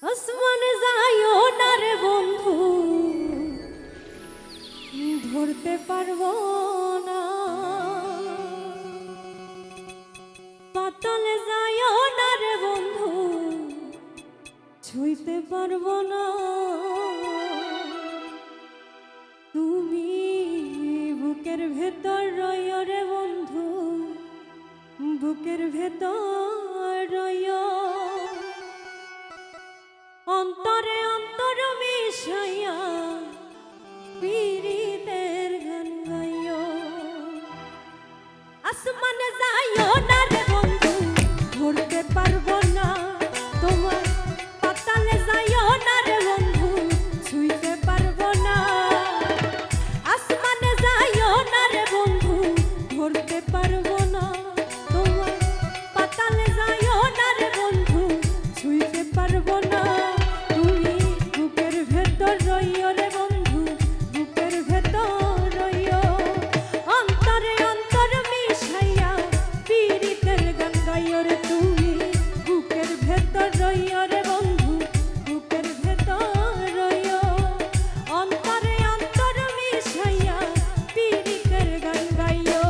আসমানে যাইও না রে বন্ধু, ধরতে পারবো না। পাতালে যাইও না রে বন্ধু, ছুঁইতে পারবো না। তুমি বুকের ভেতর রইও রে বন্ধু, বুকের ভেতর রইও। অন্তরে অন্তর মিশাইয়া পীরিতের গান গাইও। আসমানে যাইও না রে বন্ধু, ধরতে পারবো না তোমার। পাতালে যাইও না রে বন্ধু, ছুঁইতে পারবো না। আসমানে যাইও না রে বন্ধু, ধরতে পারবো না তোমার। পাতালে যাইও না রে বন্ধু, ছুঁইতে পারবো না। তুমি বুকের ভেতর রইও রে বন্ধু, বুকের ভেতর রইও। অন্তরে অন্তর মিশাইয়া পীরিতের গান গাইও রে। তুমি বুকের ভেতর রইও রে বন্ধু, বুকের ভেতর রইও। অন্তরে অন্তর মিশাইয়া পীরিতের গান গাইও।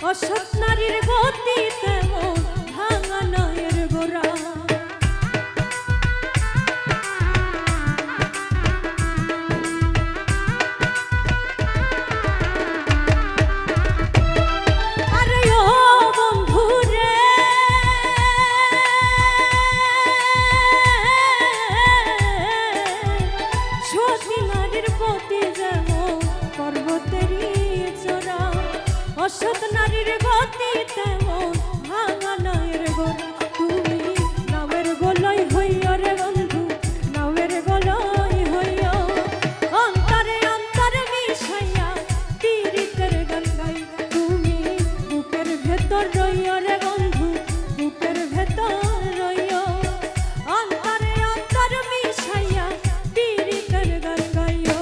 অসৎ নারীর গতি তেমন ভাঙা নয়ের গোড়া। আরে ও বন্ধু রে, সতী নারীর গতি যেমন পর্বতেরই চূড়া। অসৎ নারীর গতি তেমন ভাঙা নয়ের গোড়া। তুমি নামের গোলই হইও রে বন্ধু, নামের গোলই হইও। অন্তরে অন্তরে মিশাইয়া পীরিতের গান গাই। তুমি বুকের ভেতর রইও রে বন্ধু, বুকের ভেতর রইও। অন্তরে অন্তরে মিশাইয়া পীরিতের গান গাইও।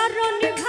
তরণী